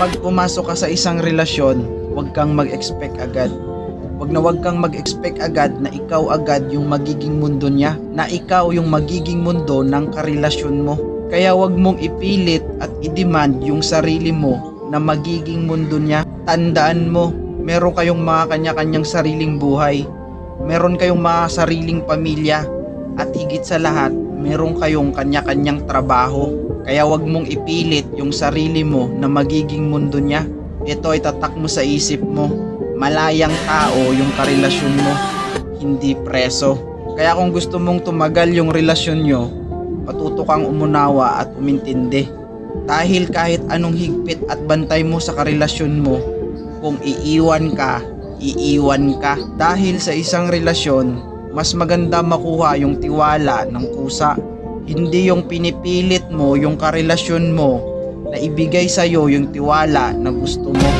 Kapag pumasok ka sa isang relasyon, huwag kang mag-expect agad. Huwag kang mag-expect agad na ikaw agad yung magiging mundo niya, na ikaw yung magiging mundo ng karelasyon mo. Kaya huwag mong ipilit at i-demand yung sarili mo na magiging mundo niya. Tandaan mo, meron kayong mga kanya-kanyang sariling buhay. Meron kayong mga sariling pamilya. At higit sa lahat, meron kayong kanya-kanyang trabaho. Kaya huwag mong ipilit yung sarili mo na magiging mundo niya. Ito ay tatak mo sa isip mo. Malayang tao yung karelasyon mo, hindi preso. Kaya kung gusto mong tumagal yung relasyon nyo, patuto kang umunawa at umintindi. Dahil kahit anong higpit at bantay mo sa karelasyon mo, kung iiwan ka, iiwan ka. Dahil sa isang relasyon, mas maganda makuha yung tiwala ng kusa. Hindi yung pinipilit mo yung karelasyon mo na ibigay sa'yo yung tiwala na gusto mo.